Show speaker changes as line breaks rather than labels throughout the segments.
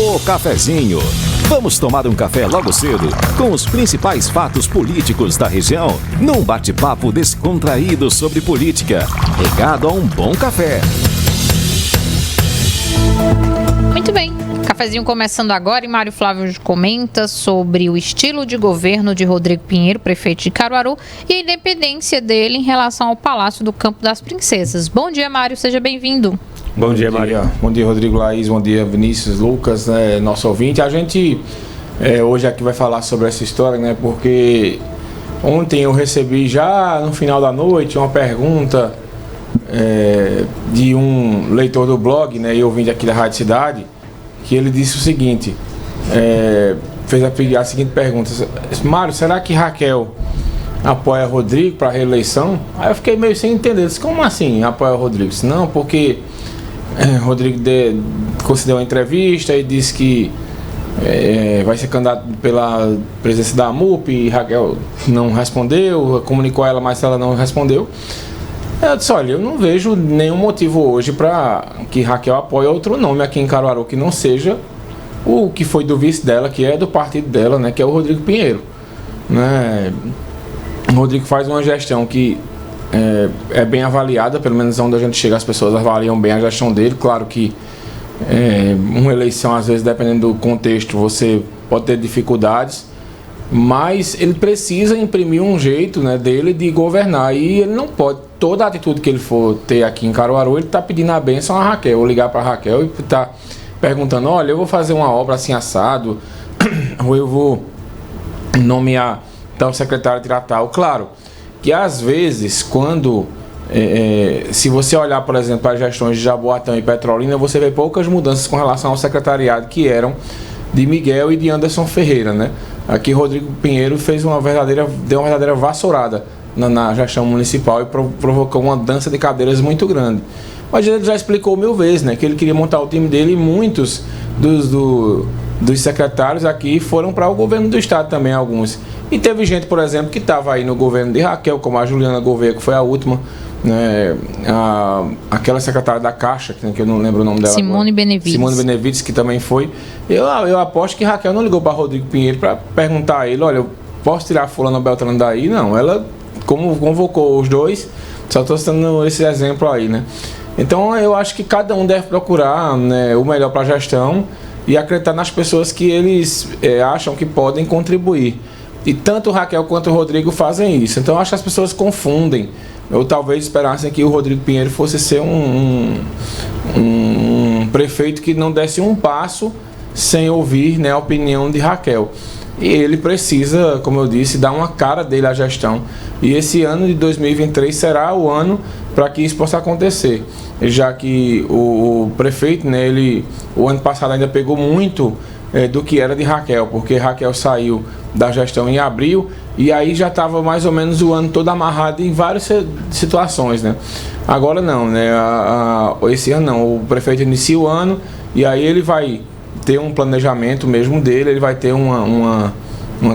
O Cafezinho. Vamos tomar um café logo cedo com os principais fatos políticos da região, num bate-papo descontraído sobre política, regado a um bom café.
Muito bem, cafezinho começando agora e Mário Flávio comenta sobre o estilo de governo de Rodrigo Pinheiro, prefeito de Caruaru, e a independência dele em relação ao Palácio do Campo das Princesas. Bom dia, Mário, seja bem-vindo.
Bom dia, Maria. Bom dia, Rodrigo, Laís. Bom dia, Vinícius, Lucas, nosso ouvinte. A gente hoje aqui vai falar sobre essa história, né? Porque ontem eu recebi já no final da noite uma pergunta de um leitor do blog, né? E ouvinte aqui da Rádio Cidade, que ele disse o seguinte, fez a seguinte pergunta: Mário, será que Raquel apoia Rodrigo para a reeleição? Aí eu fiquei meio sem entender. Disse, como assim apoia Rodrigo? Disse, não, porque Rodrigo concedeu uma entrevista e disse que vai ser candidato pela presidência da AMUP e Raquel não respondeu, comunicou a ela, mas ela não respondeu. Eu disse, olha, eu não vejo nenhum motivo hoje para que Raquel apoie outro nome aqui em Caruaru que não seja o que foi do vice dela, que é do partido dela, né, que é o Rodrigo Pinheiro, né? O Rodrigo faz uma gestão que é bem avaliada, pelo menos onde a gente chega, as pessoas avaliam bem a gestão dele. Claro que uma eleição, às vezes, dependendo do contexto, você pode ter dificuldades, mas ele precisa imprimir um jeito, né, dele de governar, e ele não pode, toda a atitude que ele for ter aqui em Caruaru, ele está pedindo a bênção a Raquel, ou ligar para a Raquel e está perguntando, olha, eu vou fazer uma obra assim assado, ou eu vou nomear tal secretário de tal. Claro que às vezes, quando se você olhar, por exemplo, para as gestões de Jaboatão e Petrolina, você vê poucas mudanças com relação ao secretariado que eram de Miguel e de Anderson Ferreira, né? Aqui Rodrigo Pinheiro deu uma verdadeira vassourada na gestão municipal e provocou uma dança de cadeiras muito grande. Mas ele já explicou 1000 vezes, né, que ele queria montar o time dele, e muitos dos secretários aqui foram para o governo do estado também, alguns. E teve gente, por exemplo, que estava aí no governo de Raquel, como a Juliana Gouveia, que foi a última, né, aquela secretária da Caixa, que eu não lembro o nome dela
Simone
agora.
Benevides.
Simone Benevides, que também foi. Eu aposto que Raquel não ligou para Rodrigo Pinheiro para perguntar a ele, olha, eu posso tirar fulano Beltrano daí? Não, ela convocou os dois, só estou citando esse exemplo aí, né? Então eu acho que cada um deve procurar, né, o melhor para a gestão e acreditar nas pessoas que eles acham que podem contribuir. E tanto o Raquel quanto o Rodrigo fazem isso. Então eu acho que as pessoas confundem, ou talvez esperassem que o Rodrigo Pinheiro fosse ser um prefeito que não desse um passo sem ouvir, né, a opinião de Raquel. E ele precisa, como eu disse, dar uma cara dele à gestão. E esse ano de 2023 será o ano para que isso possa acontecer. Já que o prefeito, né, o ano passado ainda pegou muito do que era de Raquel, porque Raquel saiu da gestão em abril e aí já estava mais ou menos o ano todo amarrado em várias situações, né? Agora não, né? Esse ano não, o prefeito inicia o ano e aí ele vai ter um planejamento mesmo dele, ele vai ter uma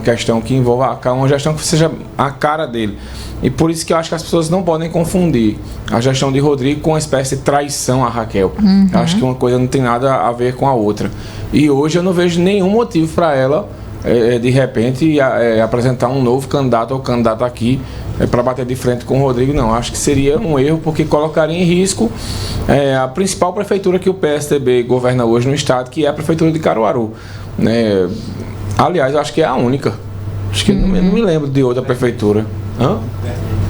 questão que envolva uma gestão que seja a cara dele. E por isso que eu acho que as pessoas não podem confundir a gestão de Rodrigo com uma espécie de traição a Raquel. Uhum. Acho que uma coisa não tem nada a ver com a outra. E hoje eu não vejo nenhum motivo para ela, de repente, apresentar um novo candidato ou candidato aqui para bater de frente com o Rodrigo. Não, acho que seria um erro, porque colocaria em risco a principal prefeitura que o PSDB governa hoje no estado, que é a prefeitura de Caruaru, né? Aliás, eu acho que é a única. Acho que não me lembro de outra prefeitura.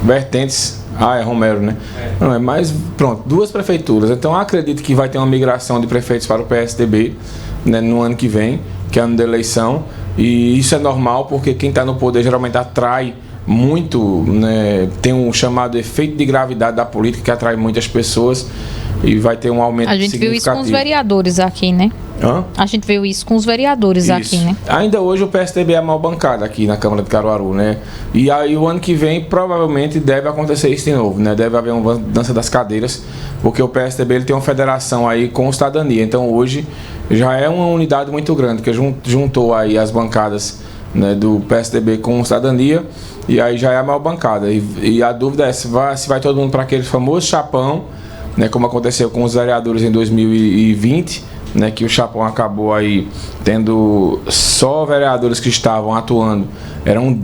Vertentes. É Romero, né? Não, é mais, pronto, 2 prefeituras. Então eu acredito que vai ter uma migração de prefeitos para o PSDB, né, no ano que vem, que é ano da eleição. E isso é normal, porque quem está no poder geralmente atrai muito, né, tem um chamado efeito de gravidade da política, que atrai muitas pessoas, e vai ter um aumento significativo. A gente viu isso
com os vereadores aqui, né? A gente viu isso com os vereadores aqui, né?
Ainda hoje o PSDB é mal bancado aqui na Câmara de Caruaru, né? E aí o ano que vem provavelmente deve acontecer isso de novo, né? Deve haver uma dança das cadeiras, porque o PSDB ele tem uma federação aí com o Cidadania. Então hoje já é uma unidade muito grande, que juntou aí as bancadas, né, do PSDB com o Cidadania, e aí já é a mal bancada. E a dúvida é se vai todo mundo para aquele famoso chapão, né, como aconteceu com os vereadores em 2020, né, que o Chapão acabou aí tendo só vereadores que estavam atuando, eram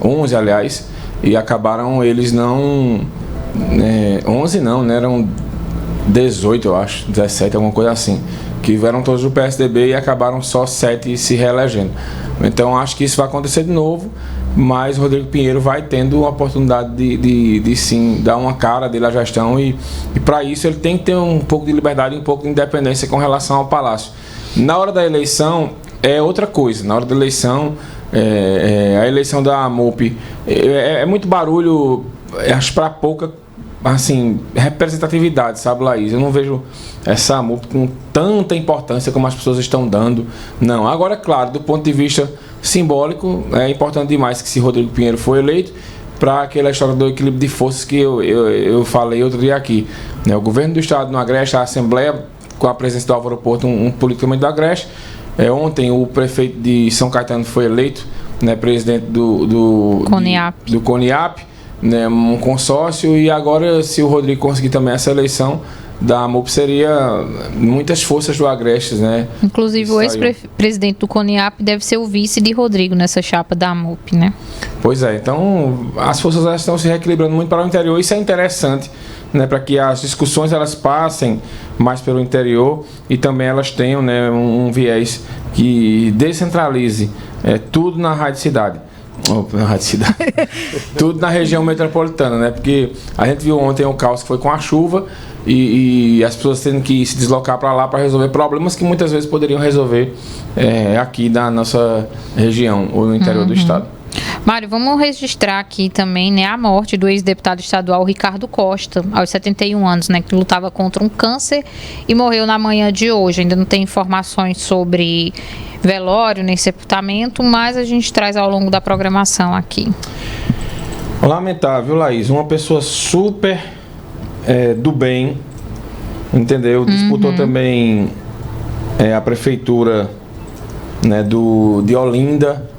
11 aliás, e acabaram eles não... 11 não, né, eram 18 eu acho, 17, alguma coisa assim, que eram todos do PSDB e acabaram só 7 se reelegendo. Então acho que isso vai acontecer de novo, mas o Rodrigo Pinheiro vai tendo a oportunidade de sim dar uma cara dele à gestão e para isso ele tem que ter um pouco de liberdade e um pouco de independência com relação ao Palácio. Na hora da eleição é outra coisa, na hora da eleição, a eleição da MUP é muito barulho, acho para pouca assim, representatividade, sabe, Laís? Eu não vejo essa MUP com tanta importância como as pessoas estão dando, não. Agora, claro, do ponto de vista simbólico, é importante demais que se Rodrigo Pinheiro for eleito, para aquela história do equilíbrio de forças que eu falei outro dia aqui, né? O governo do estado no Agreste, a Assembleia, com a presença do Álvaro Porto, um politicamente do Agreste. Ontem o prefeito de São Caetano foi eleito, né, presidente do CONIAP, né, um consórcio, e agora se o Rodrigo conseguir também essa eleição da MUP, seria muitas forças do Agreste, né?
Inclusive o ex-presidente do CONIAP deve ser o vice de Rodrigo nessa chapa da MUP, né?
Pois é, então as forças estão se reequilibrando muito para o interior, isso é interessante, né, para que as discussões elas passem mais pelo interior e também elas tenham, né, um viés que descentralize tudo na Rádio Cidade. Tudo na região metropolitana, né? Porque a gente viu ontem o caos que foi com a chuva e as pessoas tendo que se deslocar para lá para resolver problemas que muitas vezes poderiam resolver aqui na nossa região ou no interior do estado.
Mário, vamos registrar aqui também, né, a morte do ex-deputado estadual Ricardo Costa, aos 71 anos, né, que lutava contra um câncer e morreu na manhã de hoje. Ainda não tem informações sobre velório nem sepultamento, mas a gente traz ao longo da programação aqui.
Lamentável, Laís, uma pessoa super do bem, entendeu? Disputou também a prefeitura, né, de Olinda.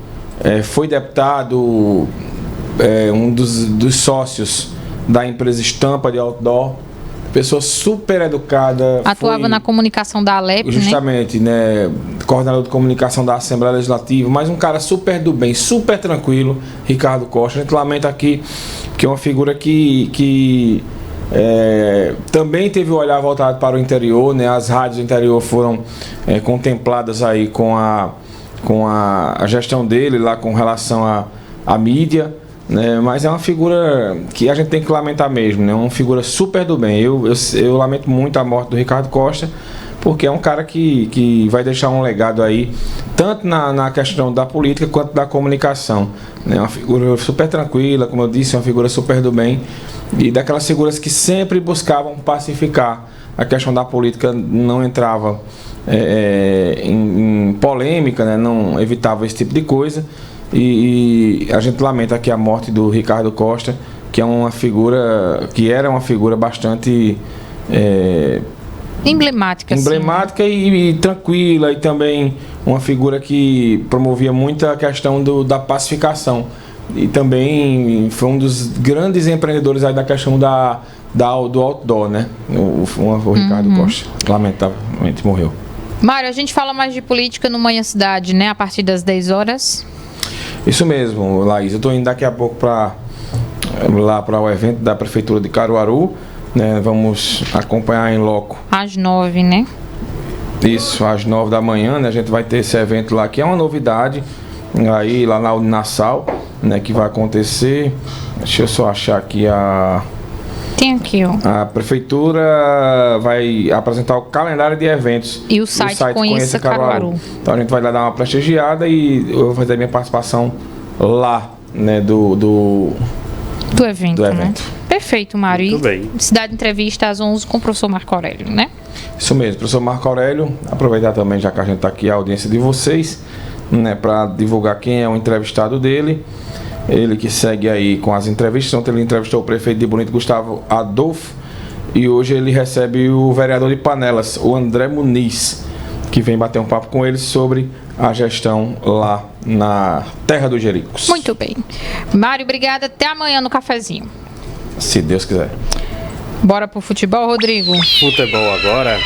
Foi deputado, um dos sócios da empresa Estampa de Outdoor, pessoa super educada.
Atuava na comunicação da Alep,
justamente, né? Coordenador de comunicação da Assembleia Legislativa, mas um cara super do bem, super tranquilo, Ricardo Costa. A gente lamenta aqui que é uma figura que também teve o olhar voltado para o interior, né? As rádios do interior foram contempladas aí com a gestão dele lá com relação à mídia, né? Mas é uma figura que a gente tem que lamentar mesmo, né? Uma figura super do bem. Eu lamento muito a morte do Ricardo Costa, porque é um cara que vai deixar um legado aí, tanto na questão da política quanto da comunicação, né? Uma figura super tranquila, como eu disse, uma figura super do bem, e daquelas figuras que sempre buscavam pacificar a questão da política, não entrava em polêmica, né? Não evitava esse tipo de coisa, e a gente lamenta aqui a morte do Ricardo Costa, que era uma figura bastante emblemática e tranquila, e também uma figura que promovia muito a questão da pacificação, e também foi um dos grandes empreendedores aí da questão do outdoor, né? O Ricardo Costa, lamentavelmente, morreu.
Mário, a gente fala mais de política no Manhã Cidade, né? A partir das 10 horas.
Isso mesmo, Laís. Eu estou indo daqui a pouco para o evento da Prefeitura de Caruaru, né? Vamos acompanhar em loco.
Às 9, né?
Isso, às 9 da manhã, né? A gente vai ter esse evento lá, que é uma novidade, aí lá na Unassal, né? Que vai acontecer. Deixa eu só achar aqui
Tem aqui, ó.
A prefeitura vai apresentar o calendário de eventos.
E o site Conheça Caruaru.
Então a gente vai lá dar uma prestigiada e eu vou fazer minha participação lá, né, do
evento. Né? Perfeito, Mário.
Muito bem.
Cidade Entrevista às 11 com o professor Marco Aurélio, né?
Isso mesmo, professor Marco Aurélio. Aproveitar também, já que a gente está aqui, a audiência de vocês, né, para divulgar quem é o entrevistado dele. Ele que segue aí com as entrevistas. Ontem ele entrevistou o prefeito de Bonito, Gustavo Adolfo, e hoje ele recebe o vereador de Panelas, o André Muniz, que vem bater um papo com ele sobre a gestão lá na Terra dos Jericos.
Muito bem. Mário, obrigada. Até amanhã no cafezinho.
Se Deus quiser.
Bora pro futebol, Rodrigo?
Futebol agora.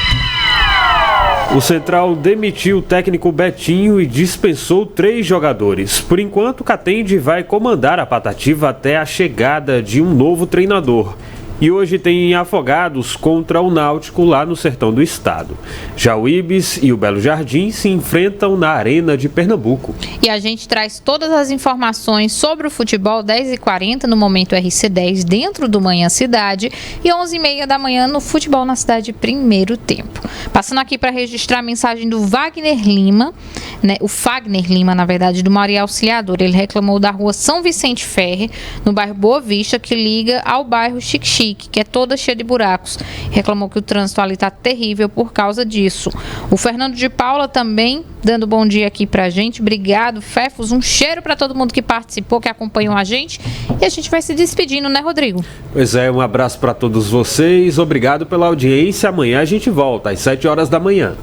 O Central demitiu o técnico Betinho e dispensou 3 jogadores. Por enquanto, o Catende vai comandar a Patativa até a chegada de um novo treinador. E hoje tem Afogados contra o Náutico lá no sertão do estado. Já o Ibis e o Belo Jardim se enfrentam na Arena de Pernambuco.
E a gente traz todas as informações sobre o futebol 10h40 no Momento RC10 dentro do Manhã Cidade e 11h30 da manhã no Futebol na Cidade Primeiro Tempo. Passando aqui para registrar a mensagem do Wagner Lima, né? O Fagner Lima, na verdade, do Maria Auxiliadora. Ele reclamou da rua São Vicente Ferre, no bairro Boa Vista, que liga ao bairro Xique-Xique, que é toda cheia de buracos. Reclamou que o trânsito ali está terrível por causa disso. O Fernando de Paula também dando bom dia aqui pra gente. Obrigado, Fefos. Um cheiro para todo mundo que participou, que acompanhou a gente. E a gente vai se despedindo, né, Rodrigo?
Pois é, um abraço para todos vocês. Obrigado pela audiência. Amanhã a gente volta às 7 horas da manhã.